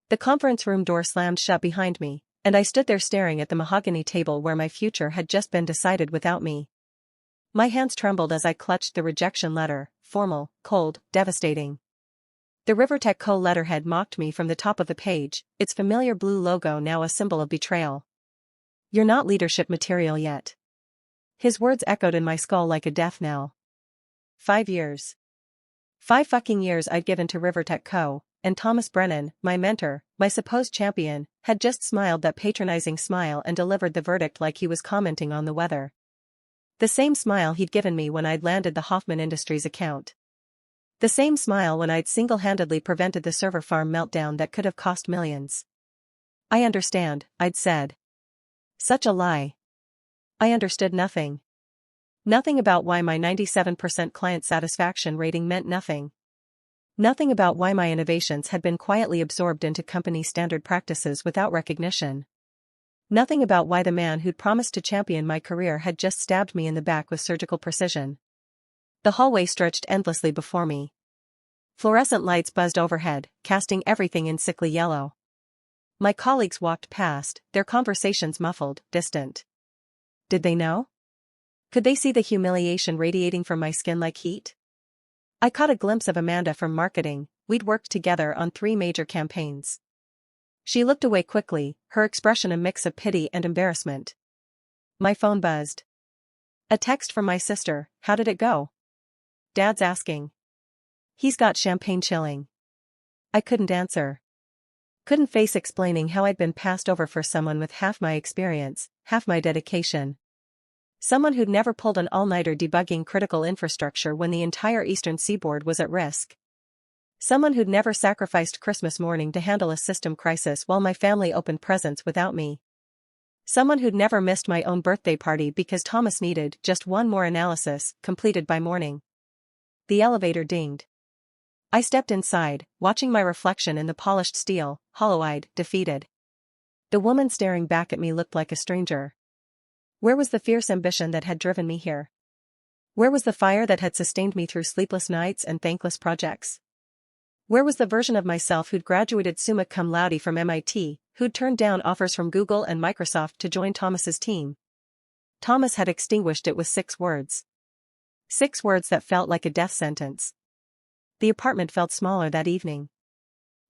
The conference room door slammed shut behind me, and I stood there staring at the mahogany table where my future had just been decided without me. My hands trembled as I clutched the rejection letter, formal, cold, devastating. The RiverTech Co letterhead mocked me from the top of the page, its familiar blue logo now a symbol of betrayal. "You're not leadership material yet." His words echoed in my skull like a death knell. 5 years. 5 fucking years I'd given to RiverTech Co, and Thomas Brennan, my mentor, my supposed champion, had just smiled that patronizing smile and delivered the verdict like he was commenting on the weather. The same smile he'd given me when I'd landed the Hoffman Industries account. The same smile when I'd single-handedly prevented the server farm meltdown that could have cost millions. "I understand," I'd said. Such a lie. I understood nothing. Nothing about why my 97% client satisfaction rating meant nothing. Nothing about why my innovations had been quietly absorbed into company standard practices without recognition. Nothing about why the man who'd promised to champion my career had just stabbed me in the back with surgical precision. The hallway stretched endlessly before me. Fluorescent lights buzzed overhead, casting everything in sickly yellow. My colleagues walked past, their conversations muffled, distant. Did they know? Could they see the humiliation radiating from my skin like heat? I caught a glimpse of Amanda from marketing. We'd worked together on 3 major campaigns. She looked away quickly, her expression a mix of pity and embarrassment. My phone buzzed. A text from my sister. "How did it go?" "Dad's asking." "He's got champagne chilling." I couldn't answer. Couldn't face explaining how I'd been passed over for someone with half my experience, half my dedication. Someone who'd never pulled an all-nighter debugging critical infrastructure when the entire eastern seaboard was at risk. Someone who'd never sacrificed Christmas morning to handle a system crisis while my family opened presents without me. Someone who'd never missed my own birthday party because Thomas needed just one more analysis, completed by morning. The elevator dinged. I stepped inside, watching my reflection in the polished steel, hollow-eyed, defeated. The woman staring back at me looked like a stranger. Where was the fierce ambition that had driven me here? Where was the fire that had sustained me through sleepless nights and thankless projects? Where was the version of myself who'd graduated summa cum laude from MIT, who'd turned down offers from Google and Microsoft to join Thomas's team? Thomas had extinguished it with 6 words. 6 words that felt like a death sentence. The apartment felt smaller that evening.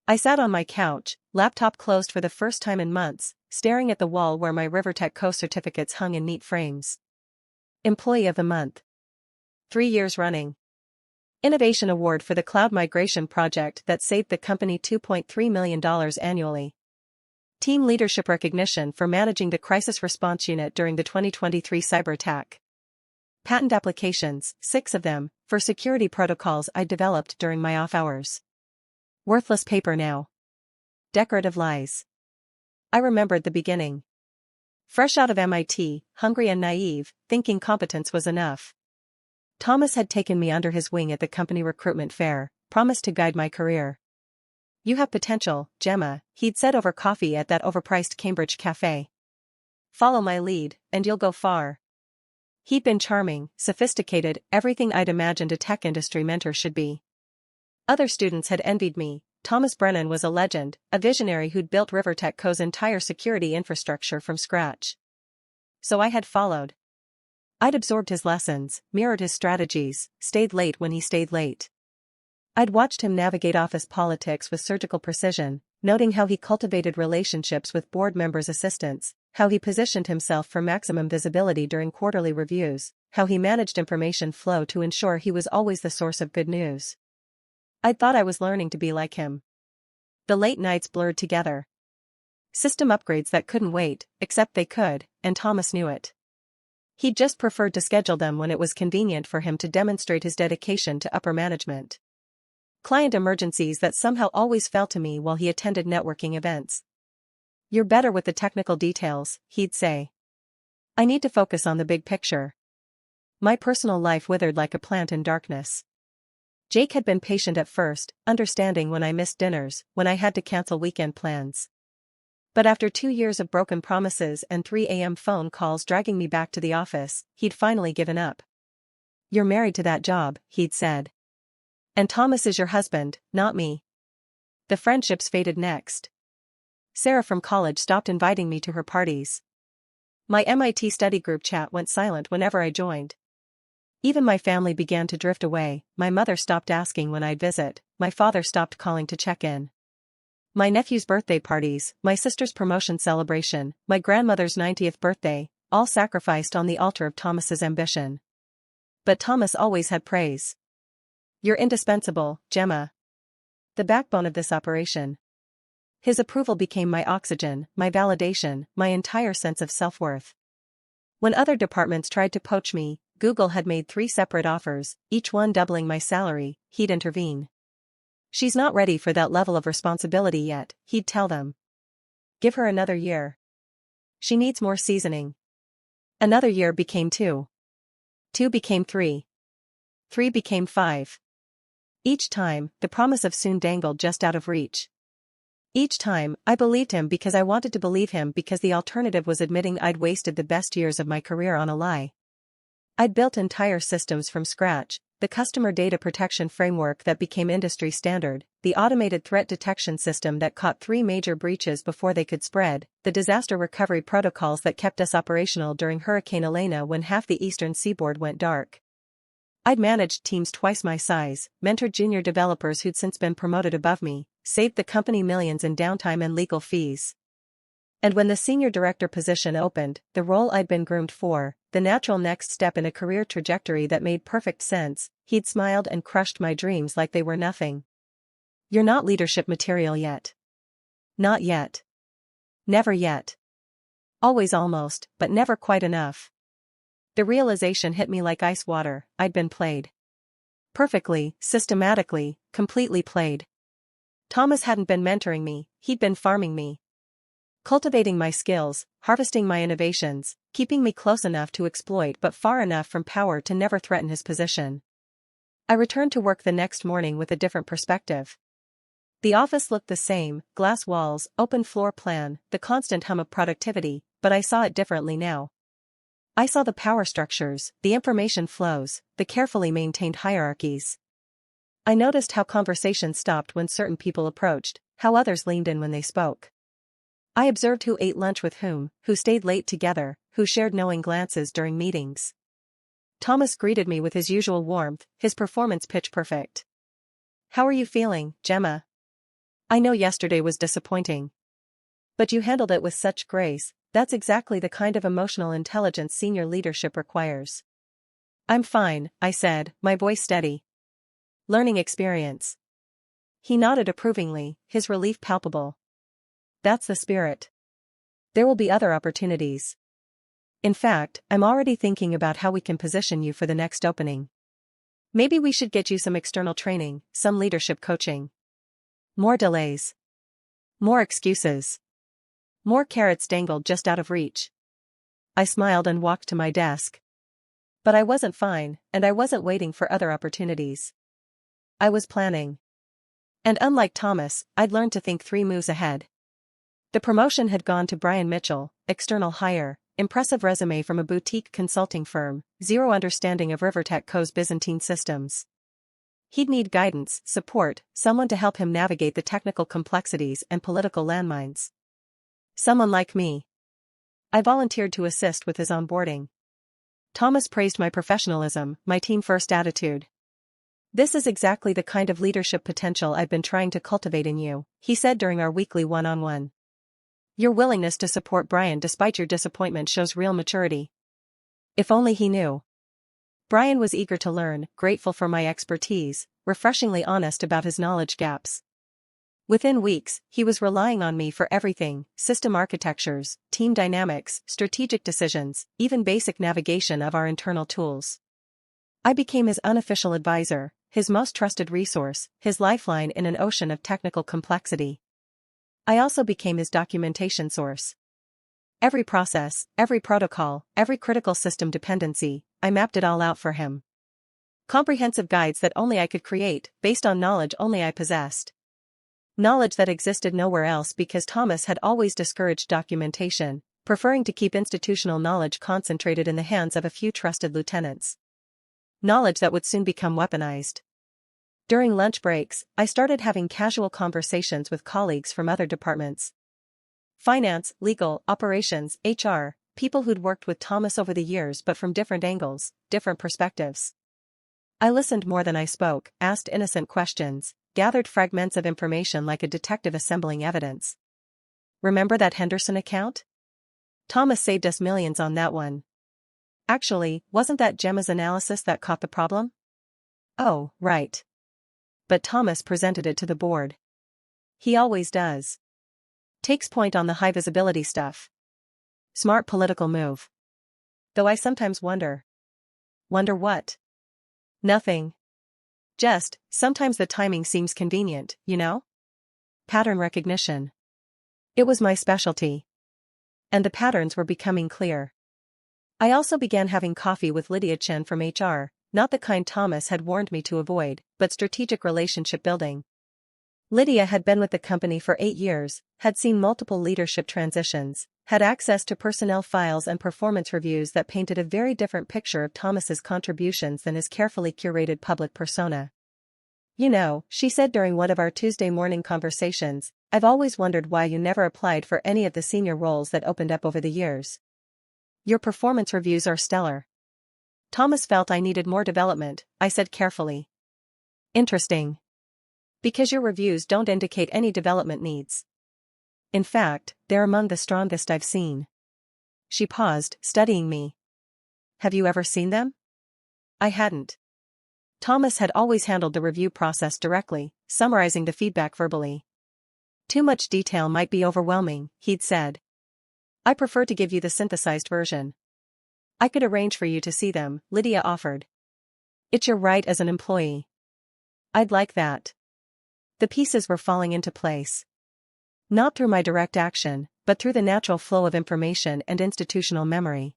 I sat on my couch, laptop closed for the first time in months, staring at the wall where my RiverTech Co certificates hung in neat frames. Employee of the Month. 3 years running. Innovation Award for the cloud migration project that saved the company $2.3 million annually. Team Leadership Recognition for managing the crisis response unit during the 2023 cyber attack. Patent applications, 6 of them, for security protocols I developed during my off hours. Worthless paper now. Decorative lies. I remembered the beginning. Fresh out of MIT, hungry and naive, thinking competence was enough. Thomas had taken me under his wing at the company recruitment fair, promised to guide my career. "You have potential, Jemma," he'd said over coffee at that overpriced Cambridge cafe. "Follow my lead, and you'll go far." He'd been charming, sophisticated, everything I'd imagined a tech industry mentor should be. Other students had envied me. Thomas Brennan was a legend, a visionary who'd built RiverTech Co's entire security infrastructure from scratch. So I had followed. I'd absorbed his lessons, mirrored his strategies, stayed late when he stayed late. I'd watched him navigate office politics with surgical precision, noting how he cultivated relationships with board members' assistants, how he positioned himself for maximum visibility during quarterly reviews, how he managed information flow to ensure he was always the source of good news. I'd thought I was learning to be like him. The late nights blurred together. System upgrades that couldn't wait, except they could, and Thomas knew it. He'd just preferred to schedule them when it was convenient for him to demonstrate his dedication to upper management. Client emergencies that somehow always fell to me while he attended networking events. "You're better with the technical details," he'd say. "I need to focus on the big picture." My personal life withered like a plant in darkness. Jake had been patient at first, understanding when I missed dinners, when I had to cancel weekend plans. But after 2 years of broken promises and 3 a.m. phone calls dragging me back to the office, he'd finally given up. "You're married to that job," he'd said. "And Thomas is your husband, not me." The friendships faded next. Sarah from college stopped inviting me to her parties. My MIT study group chat went silent whenever I joined. Even my family began to drift away. My mother stopped asking when I'd visit, my father stopped calling to check in. My nephew's birthday parties, my sister's promotion celebration, my grandmother's 90th birthday, all sacrificed on the altar of Thomas's ambition. But Thomas always had praise. "You're indispensable, Jemma. The backbone of this operation." His approval became my oxygen, my validation, my entire sense of self-worth. When other departments tried to poach me, Google had made 3 separate offers, each one doubling my salary, he'd intervene. "She's not ready for that level of responsibility yet," he'd tell them. "Give her another year. She needs more seasoning." Another year became 2. 2 became 3. 3 became 5. Each time, the promise of soon dangled just out of reach. Each time, I believed him because I wanted to believe him, because the alternative was admitting I'd wasted the best years of my career on a lie. I'd built entire systems from scratch, the customer data protection framework that became industry standard, the automated threat detection system that caught 3 major breaches before they could spread, the disaster recovery protocols that kept us operational during Hurricane Elena when half the eastern seaboard went dark. I'd managed teams twice my size, mentored junior developers who'd since been promoted above me, saved the company millions in downtime and legal fees. And when the senior director position opened, the role I'd been groomed for, the natural next step in a career trajectory that made perfect sense, he'd smiled and crushed my dreams like they were nothing. "You're not leadership material yet. Not yet. Never yet. Always almost, but never quite enough." The realization hit me like ice water. I'd been played. Perfectly, systematically, completely played. Thomas hadn't been mentoring me, he'd been farming me. Cultivating my skills, harvesting my innovations, keeping me close enough to exploit but far enough from power to never threaten his position. I returned to work the next morning with a different perspective. The office looked the same, glass walls, open floor plan, the constant hum of productivity, but I saw it differently now. I saw the power structures, the information flows, the carefully maintained hierarchies. I noticed how conversations stopped when certain people approached, how others leaned in when they spoke. I observed who ate lunch with whom, who stayed late together, who shared knowing glances during meetings. Thomas greeted me with his usual warmth, his performance pitch perfect. "How are you feeling, Jemma? I know yesterday was disappointing. But you handled it with such grace. That's exactly the kind of emotional intelligence senior leadership requires." "I'm fine," I said, my voice steady. "Learning experience." He nodded approvingly, his relief palpable. "That's the spirit. There will be other opportunities. In fact, I'm already thinking about how we can position you for the next opening. Maybe we should get you some external training, some leadership coaching." More delays. More excuses. More carrots dangled just out of reach. I smiled and walked to my desk. But I wasn't fine, and I wasn't waiting for other opportunities. I was planning. And unlike Thomas, I'd learned to think 3 moves ahead. The promotion had gone to Brian Mitchell, external hire, impressive resume from a boutique consulting firm, zero understanding of RiverTech Co's Byzantine systems. He'd need guidance, support, someone to help him navigate the technical complexities and political landmines. Someone like me. I volunteered to assist with his onboarding. Thomas praised my professionalism, my team-first attitude. "This is exactly the kind of leadership potential I've been trying to cultivate in you," he said during our weekly one-on-one. "Your willingness to support Brian despite your disappointment shows real maturity." If only he knew. Brian was eager to learn, grateful for my expertise, refreshingly honest about his knowledge gaps. Within weeks, he was relying on me for everything: system architectures, team dynamics, strategic decisions, even basic navigation of our internal tools. I became his unofficial advisor, his most trusted resource, his lifeline in an ocean of technical complexity. I also became his documentation source. Every process, every protocol, every critical system dependency, I mapped it all out for him. Comprehensive guides that only I could create, based on knowledge only I possessed. Knowledge that existed nowhere else because Thomas had always discouraged documentation, preferring to keep institutional knowledge concentrated in the hands of a few trusted lieutenants. Knowledge that would soon become weaponized. During lunch breaks, I started having casual conversations with colleagues from other departments. Finance, legal, operations, HR, people who'd worked with Thomas over the years but from different angles, different perspectives. I listened more than I spoke, asked innocent questions, gathered fragments of information like a detective assembling evidence. Remember that Henderson account? Thomas saved us millions on that one. Actually, wasn't that Jemma's analysis that caught the problem? Oh, right. But Thomas presented it to the board. He always does. Takes point on the high visibility stuff. Smart political move. Though I sometimes wonder. Wonder what? Nothing. Just, sometimes the timing seems convenient, you know? Pattern recognition. It was my specialty. And the patterns were becoming clear. I also began having coffee with Lydia Chen from HR, not the kind Thomas had warned me to avoid, but strategic relationship building. Lydia had been with the company for 8 years, had seen multiple leadership transitions, had access to personnel files and performance reviews that painted a very different picture of Thomas's contributions than his carefully curated public persona. You know, she said during one of our Tuesday morning conversations, I've always wondered why you never applied for any of the senior roles that opened up over the years. Your performance reviews are stellar. Thomas felt I needed more development, I said carefully. Interesting. Because your reviews don't indicate any development needs. In fact, they're among the strongest I've seen. She paused, studying me. Have you ever seen them? I hadn't. Thomas had always handled the review process directly, summarizing the feedback verbally. Too much detail might be overwhelming, he'd said. I prefer to give you the synthesized version. I could arrange for you to see them, Lydia offered. It's your right as an employee. I'd like that. The pieces were falling into place. Not through my direct action, but through the natural flow of information and institutional memory.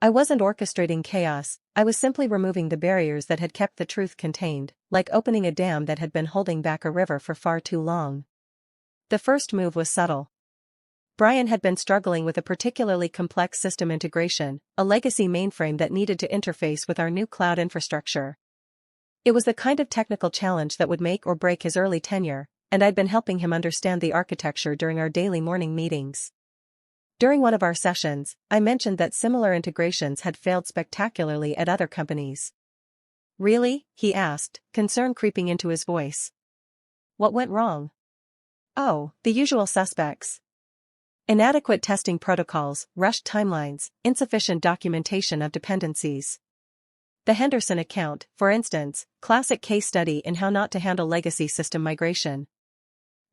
I wasn't orchestrating chaos, I was simply removing the barriers that had kept the truth contained, like opening a dam that had been holding back a river for far too long. The first move was subtle. Brian had been struggling with a particularly complex system integration, a legacy mainframe that needed to interface with our new cloud infrastructure. It was the kind of technical challenge that would make or break his early tenure, and I'd been helping him understand the architecture during our daily morning meetings. During one of our sessions, I mentioned that similar integrations had failed spectacularly at other companies. Really? He asked, concern creeping into his voice. What went wrong? Oh, the usual suspects. Inadequate testing protocols, rushed timelines, insufficient documentation of dependencies. The Henderson account, for instance, classic case study in how not to handle legacy system migration.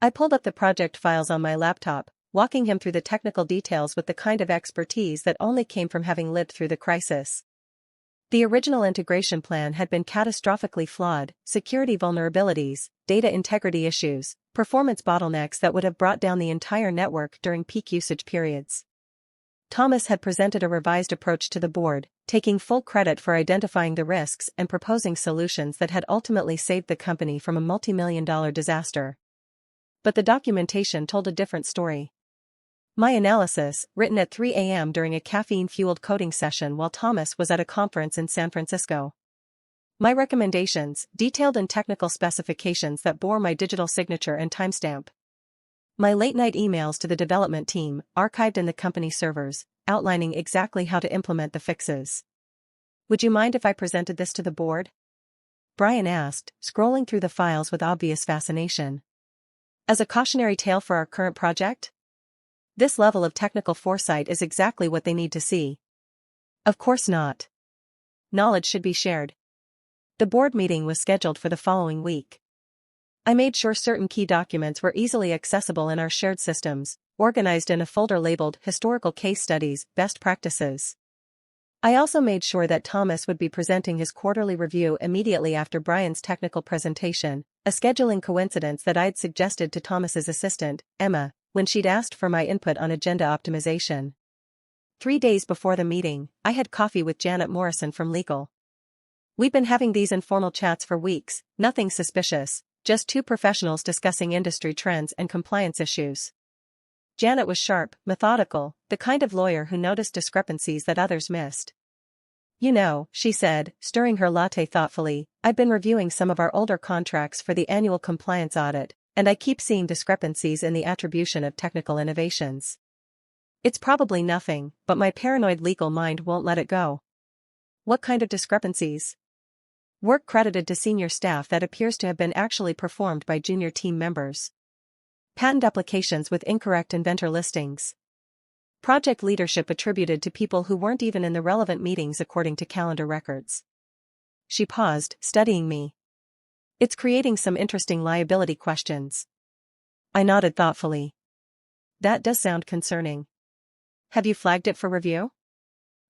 I pulled up the project files on my laptop, walking him through the technical details with the kind of expertise that only came from having lived through the crisis. The original integration plan had been catastrophically flawed, security vulnerabilities, data integrity issues, performance bottlenecks that would have brought down the entire network during peak usage periods. Thomas had presented a revised approach to the board, taking full credit for identifying the risks and proposing solutions that had ultimately saved the company from a multi-million-dollar disaster. But the documentation told a different story. My analysis, written at 3 a.m. during a caffeine-fueled coding session while Thomas was at a conference in San Francisco. My recommendations, detailed in technical specifications that bore my digital signature and timestamp. My late-night emails to the development team, archived in the company servers, outlining exactly how to implement the fixes. Would you mind if I presented this to the board? Brian asked, scrolling through the files with obvious fascination. As a cautionary tale for our current project? This level of technical foresight is exactly what they need to see. Of course not. Knowledge should be shared. The board meeting was scheduled for the following week. I made sure certain key documents were easily accessible in our shared systems, organized in a folder labeled Historical Case Studies, Best Practices. I also made sure that Thomas would be presenting his quarterly review immediately after Brian's technical presentation, a scheduling coincidence that I'd suggested to Thomas's assistant, Emma, when she'd asked for my input on agenda optimization. 3 days before the meeting, I had coffee with Janet Morrison from legal. We'd been having these informal chats for weeks, nothing suspicious, just two professionals discussing industry trends and compliance issues. Janet was sharp, methodical, the kind of lawyer who noticed discrepancies that others missed. You know, she said, stirring her latte thoughtfully, I've been reviewing some of our older contracts for the annual compliance audit, and I keep seeing discrepancies in the attribution of technical innovations. It's probably nothing, but my paranoid legal mind won't let it go. What kind of discrepancies? Work credited to senior staff that appears to have been actually performed by junior team members. Patent applications with incorrect inventor listings. Project leadership attributed to people who weren't even in the relevant meetings according to calendar records. She paused, studying me. It's creating some interesting liability questions. I nodded thoughtfully. That does sound concerning. Have you flagged it for review?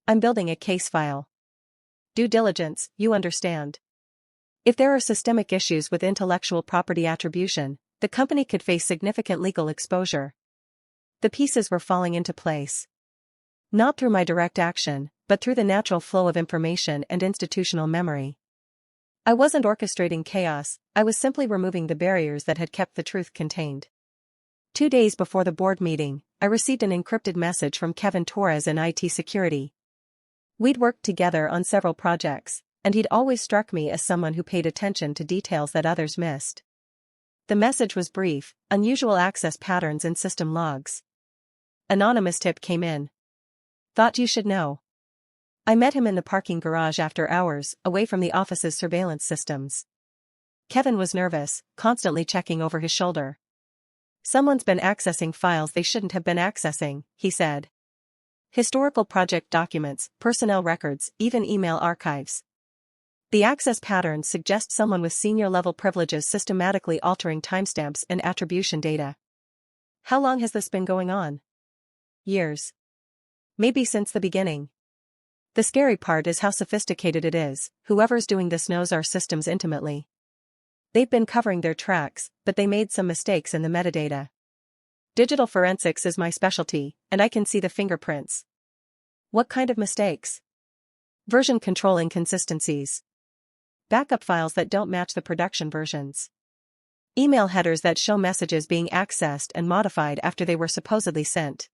I'm building a case file. Due diligence, you understand. If there are systemic issues with intellectual property attribution, the company could face significant legal exposure. The pieces were falling into place. Not through my direct action, but through the natural flow of information and institutional memory. I wasn't orchestrating chaos, I was simply removing the barriers that had kept the truth contained. 2 days before the board meeting, I received an encrypted message from Kevin Torres in IT security. We'd worked together on several projects, and he'd always struck me as someone who paid attention to details that others missed. The message was brief: unusual access patterns in system logs. Anonymous tip came in. Thought you should know. I met him in the parking garage after hours, away from the office's surveillance systems. Kevin was nervous, constantly checking over his shoulder. Someone's been accessing files they shouldn't have been accessing, he said. Historical project documents, personnel records, even email archives. The access patterns suggest someone with senior-level privileges systematically altering timestamps and attribution data. How long has this been going on? Years. Maybe since the beginning. The scary part is how sophisticated it is. Whoever's doing this knows our systems intimately. They've been covering their tracks, but they made some mistakes in the metadata. Digital forensics is my specialty, and I can see the fingerprints. What kind of mistakes? Version control inconsistencies. Backup files that don't match the production versions. Email headers that show messages being accessed and modified after they were supposedly sent.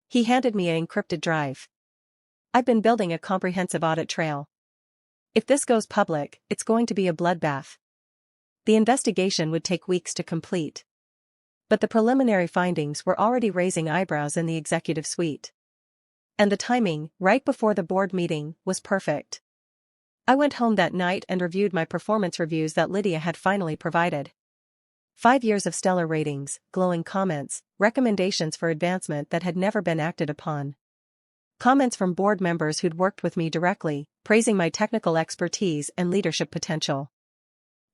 He handed me an encrypted drive. I've been building a comprehensive audit trail. If this goes public, it's going to be a bloodbath. The investigation would take weeks to complete. But the preliminary findings were already raising eyebrows in the executive suite. And the timing, right before the board meeting, was perfect. I went home that night and reviewed my performance reviews that Lydia had finally provided. 5 years of stellar ratings, glowing comments, recommendations for advancement that had never been acted upon. Comments from board members who'd worked with me directly, praising my technical expertise and leadership potential.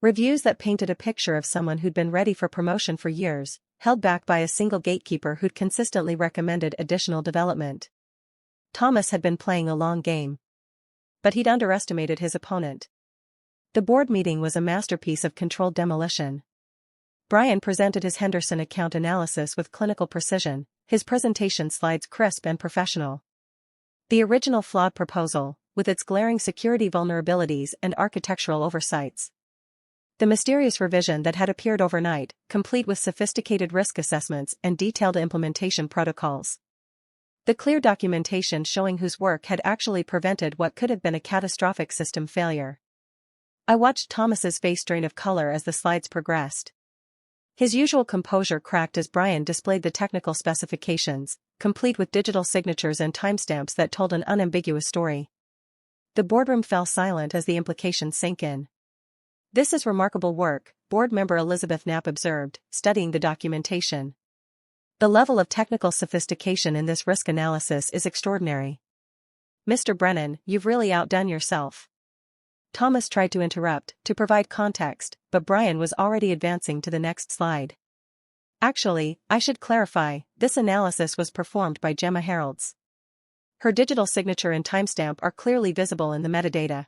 Reviews that painted a picture of someone who'd been ready for promotion for years, held back by a single gatekeeper who'd consistently recommended additional development. Thomas had been playing a long game. But he'd underestimated his opponent. The board meeting was a masterpiece of controlled demolition. Brian presented his Henderson account analysis with clinical precision, his presentation slides crisp and professional. The original flawed proposal, with its glaring security vulnerabilities and architectural oversights. The mysterious revision that had appeared overnight, complete with sophisticated risk assessments and detailed implementation protocols. The clear documentation showing whose work had actually prevented what could have been a catastrophic system failure. I watched Thomas's face drain of color as the slides progressed. His usual composure cracked as Brian displayed the technical specifications, complete with digital signatures and timestamps that told an unambiguous story. The boardroom fell silent as the implications sank in. This is remarkable work, board member Elizabeth Knapp observed, studying the documentation. The level of technical sophistication in this risk analysis is extraordinary. Mr. Brennan, you've really outdone yourself. Thomas tried to interrupt, to provide context, but Brian was already advancing to the next slide. Actually, I should clarify, this analysis was performed by Jemma Harolds. Her digital signature and timestamp are clearly visible in the metadata.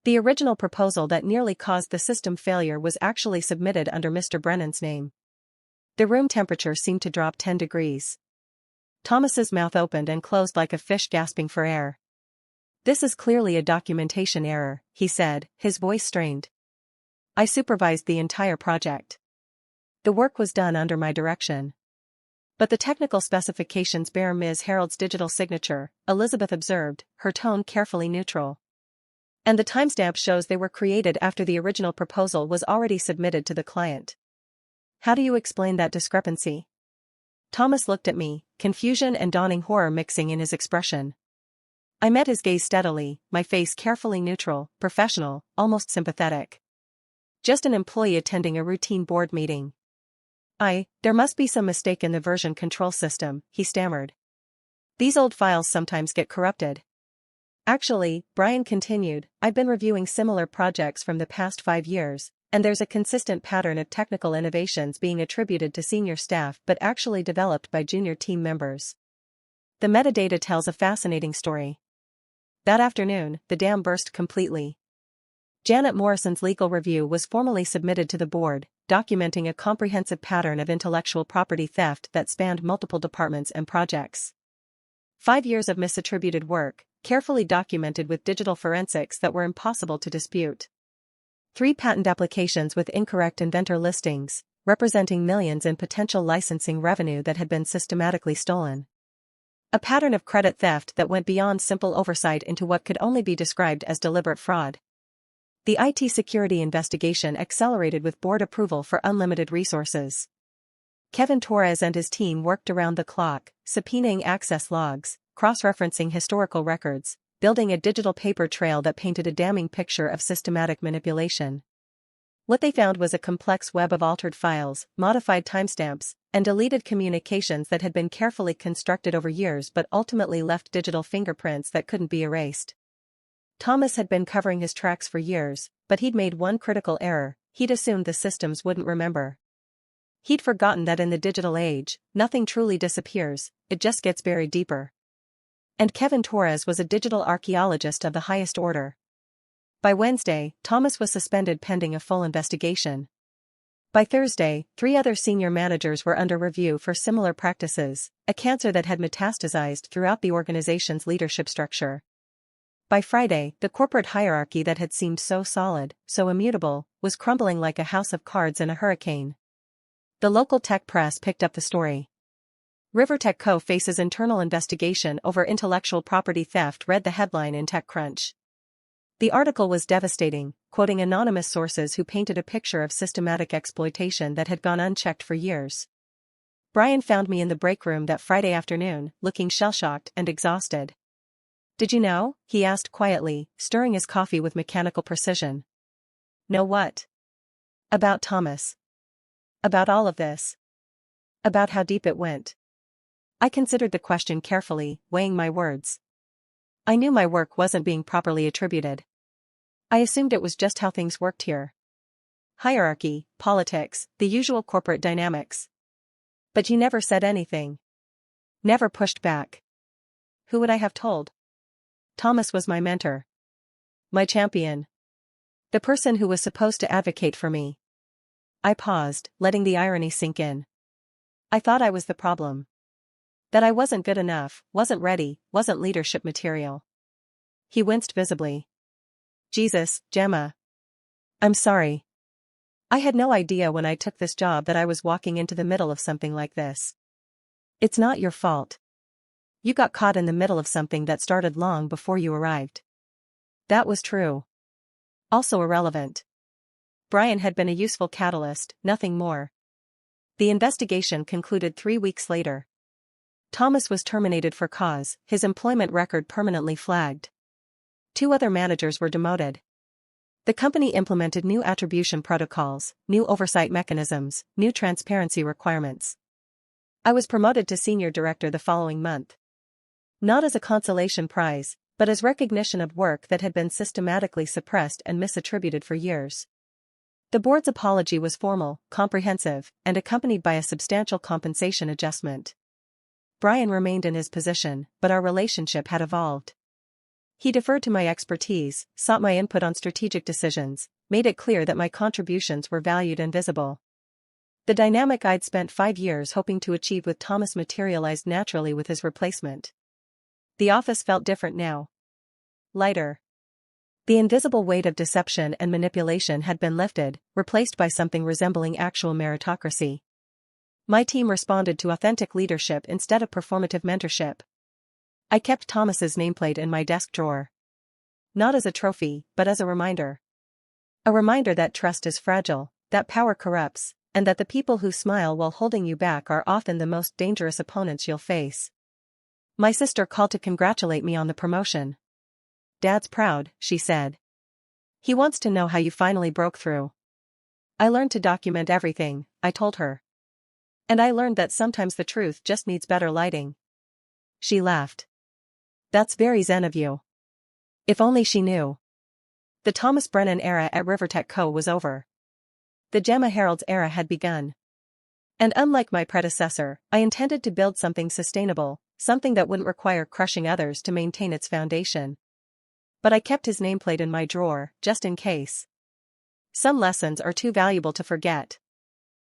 The original proposal that nearly caused the system failure was actually submitted under Mr. Brennan's name. The room temperature seemed to drop 10 degrees. Thomas's mouth opened and closed like a fish gasping for air. This is clearly a documentation error, he said, his voice strained. I supervised the entire project. The work was done under my direction. But the technical specifications bear Ms. Harolds' digital signature, Elizabeth observed, her tone carefully neutral. And the timestamp shows they were created after the original proposal was already submitted to the client. How do you explain that discrepancy? Thomas looked at me, confusion and dawning horror mixing in his expression. I met his gaze steadily, my face carefully neutral, professional, almost sympathetic. Just an employee attending a routine board meeting. There must be some mistake in the version control system, he stammered. These old files sometimes get corrupted. Actually, Brian continued, I've been reviewing similar projects from the past 5 years, and there's a consistent pattern of technical innovations being attributed to senior staff but actually developed by junior team members. The metadata tells a fascinating story. That afternoon, the dam burst completely. Janet Morrison's legal review was formally submitted to the board, documenting a comprehensive pattern of intellectual property theft that spanned multiple departments and projects. 5 years of misattributed work, carefully documented with digital forensics that were impossible to dispute. 3 patent applications with incorrect inventor listings, representing millions in potential licensing revenue that had been systematically stolen. A pattern of credit theft that went beyond simple oversight into what could only be described as deliberate fraud. The IT security investigation accelerated with board approval for unlimited resources. Kevin Torres and his team worked around the clock, subpoenaing access logs, cross-referencing historical records, building a digital paper trail that painted a damning picture of systematic manipulation. What they found was a complex web of altered files, modified timestamps, and deleted communications that had been carefully constructed over years but ultimately left digital fingerprints that couldn't be erased. Thomas had been covering his tracks for years, but he'd made one critical error: he'd assumed the systems wouldn't remember. He'd forgotten that in the digital age, nothing truly disappears, it just gets buried deeper. And Kevin Torres was a digital archaeologist of the highest order. By Wednesday, Thomas was suspended pending a full investigation. By Thursday, 3 other senior managers were under review for similar practices, a cancer that had metastasized throughout the organization's leadership structure. By Friday, the corporate hierarchy that had seemed so solid, so immutable, was crumbling like a house of cards in a hurricane. The local tech press picked up the story. RiverTech Co faces internal investigation over intellectual property theft, read the headline in TechCrunch. The article was devastating, quoting anonymous sources who painted a picture of systematic exploitation that had gone unchecked for years. Brian found me in the break room that Friday afternoon, looking shell-shocked and exhausted. Did you know? He asked quietly, stirring his coffee with mechanical precision. Know what? About Thomas. About all of this. About how deep it went. I considered the question carefully, weighing my words. I knew my work wasn't being properly attributed. I assumed it was just how things worked here. Hierarchy, politics, the usual corporate dynamics. But you never said anything. Never pushed back. Who would I have told? Thomas was my mentor. My champion. The person who was supposed to advocate for me. I paused, letting the irony sink in. I thought I was the problem. That I wasn't good enough, wasn't ready, wasn't leadership material. He winced visibly. Jesus, Jemma. I'm sorry. I had no idea when I took this job that I was walking into the middle of something like this. It's not your fault. You got caught in the middle of something that started long before you arrived. That was true. Also irrelevant. Brian had been a useful catalyst, nothing more. The investigation concluded 3 weeks later. Thomas was terminated for cause, his employment record permanently flagged. 2 other managers were demoted. The company implemented new attribution protocols, new oversight mechanisms, new transparency requirements. I was promoted to senior director the following month. Not as a consolation prize, but as recognition of work that had been systematically suppressed and misattributed for years. The board's apology was formal, comprehensive, and accompanied by a substantial compensation adjustment. Brian remained in his position, but our relationship had evolved. He deferred to my expertise, sought my input on strategic decisions, made it clear that my contributions were valued and visible. The dynamic I'd spent 5 years hoping to achieve with Thomas materialized naturally with his replacement. The office felt different now. Lighter. The invisible weight of deception and manipulation had been lifted, replaced by something resembling actual meritocracy. My team responded to authentic leadership instead of performative mentorship. I kept Thomas's nameplate in my desk drawer. Not as a trophy, but as a reminder. A reminder that trust is fragile, that power corrupts, and that the people who smile while holding you back are often the most dangerous opponents you'll face. My sister called to congratulate me on the promotion. "Dad's proud," she said. "He wants to know how you finally broke through." "I learned to document everything," I told her. "And I learned that sometimes the truth just needs better lighting." She laughed. "That's very zen of you." If only she knew. The Thomas Brennan era at RiverTech Co was over. The Jemma Harolds era had begun. And unlike my predecessor, I intended to build something sustainable, something that wouldn't require crushing others to maintain its foundation. But I kept his nameplate in my drawer, just in case. Some lessons are too valuable to forget.